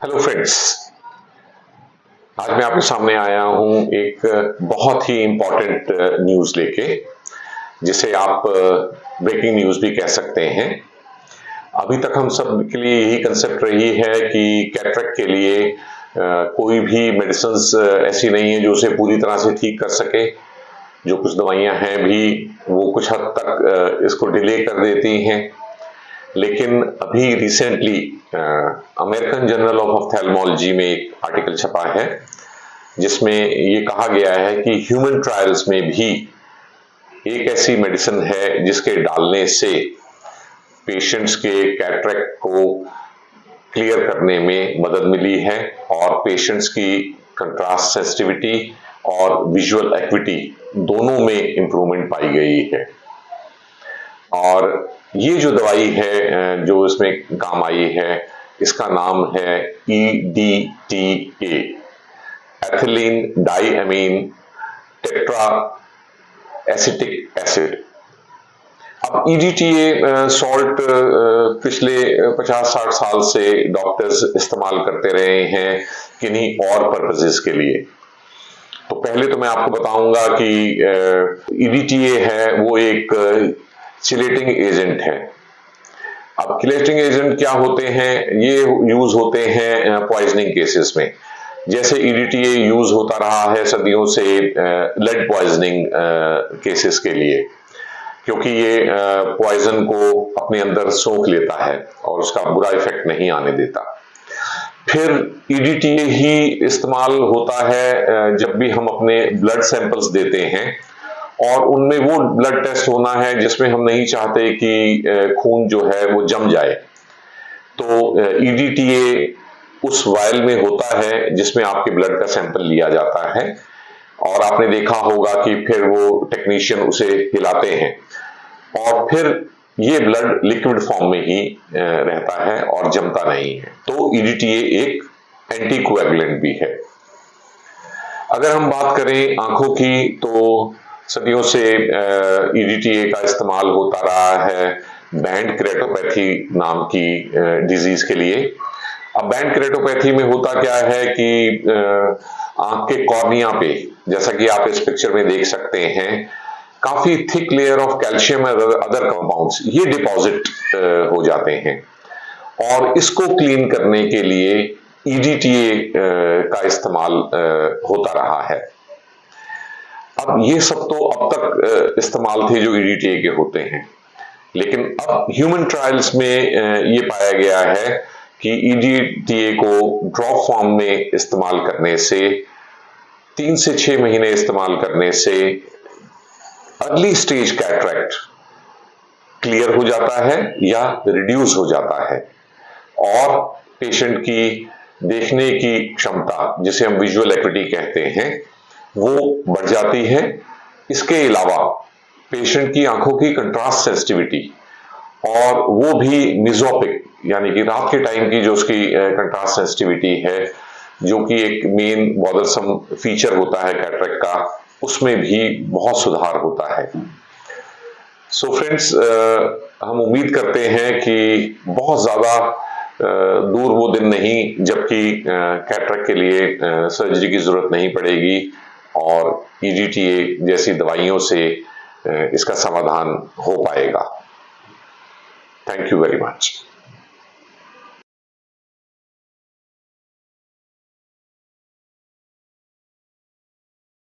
Hello friends, आज मैं आपके सामने आया हूं एक बहुत ही इम्पोर्टेंट न्यूज़ लेके, जिसे आप ब्रेकिंग न्यूज़ भी कह सकते हैं। अभी तक हम सब के लिए यही कंसेप्ट रही है कि कैटरेक्ट के लिए कोई भी मेडिसिन्स ऐसी नहीं है जो उसे पूरी तरह से ठीक कर सके। जो कुछ दवाइयां हैं भी वो कुछ हद तक इसको डिले कर देती हैं। लेकिन अभी recently American journal of ophthalmology में एक आर्टिकल छपा है जिसमें ये कहा गया है कि ह्यूमन ट्रायल्स में भी एक ऐसी मेडिसिन है जिसके डालने से पेशेंट्स के कैटरेक्ट को क्लियर करने में मदद मिली है और पेशेंट्स की कंट्रास्ट सेंसिटिविटी और विजुअल एक्विटी दोनों में इंप्रूवमेंट पाई गई है। और ये जो दवाई है जो इसमें काम आई है, इसका नाम है EDTA, ethylene diamine tetra acetic acid. अब EDTA सॉल्ट पिछले 50-60 साल से डॉक्टर्स इस्तेमाल करते रहे हैं किन्हीं और पर्पसेस के लिए। तो पहले तो मैं आपको बताऊंगा कि EDTA है वो एक चिलेटिंग एजेंट है। अब चिलेटिंग एजेंट क्या होते हैं? ये यूज होते हैं पॉइजनिंग केसेस में। जैसे EDTA यूज होता रहा है सदियों से लेड पॉइजनिंग केसेस के लिए, क्योंकि ये पॉइजन को अपने अंदर सोख लेता है और उसका बुरा इफेक्ट नहीं आने देता। फिर EDTA ही इस्तेमाल होता है जब भी हम अपने ब्लड सैंपल्स देते हैं और उनमें वो ब्लड टेस्ट होना है जिसमें हम नहीं चाहते कि खून जो है वो जम जाए। तो EDTA उस वायल में होता है जिसमें आपके ब्लड का सैंपल लिया जाता है और आपने देखा होगा कि फिर वो टेक्नीशियन उसे हिलाते हैं और फिर ये ब्लड लिक्विड फॉर्म में ही रहता है और जमता नहीं है। तो EDTA एक एंटीकोएगुलेंट भी है। अगर हम बात करें आंखों की, तो सदियों से EDTA का इस्तेमाल होता रहा है बैंड केरेटोपैथी नाम की डिजीज के लिए। अब बैंड केरेटोपैथी में होता क्या है कि आंख के कॉर्निया पे, जैसा कि आप इस पिक्चर में देख सकते हैं, काफी थिक लेयर ऑफ कैल्शियम और अदर कंपाउंड्स ये डिपॉजिट हो जाते हैं और इसको क्लीन करने के लिए EDTA का इस्तेमाल होता रहा है। अब ये सब तो अब तक इस्तेमाल थे जो EDTA के होते हैं, लेकिन अब ह्यूमन ट्रायल्स में ये पाया गया है कि EDTA को ड्रॉप फॉर्म में इस्तेमाल करने से 3 से 6 महीने इस्तेमाल करने से अर्ली स्टेज कैटरेक्ट क्लियर हो जाता है या रिड्यूस हो जाता है और पेशेंट की देखने की क्षमता, जिसे हम विजुअल एक्विटी कहते हैं, वो बढ़ जाती है। इसके अलावा पेशेंट की आंखों की कंट्रास्ट सेंसिटिविटी और वो भी मिज़ोपिक यानी कि रात के टाइम की जो उसकी कंट्रास्ट सेंसिटिविटी है, जो कि एक मेन बॉदरसम फीचर होता है कैटरेक्ट का, उसमें भी बहुत सुधार होता है। सो फ्रेंड्स, हम उम्मीद करते हैं कि बहुत ज़्यादा दूर वो दिन नहीं जबकि कैटरेक्ट के लिए सर्जरी की ज़रूरत नहीं पड़ेगी और EDTA जैसी दवाइयों से इसका समाधान हो पाएगा। Thank you very much.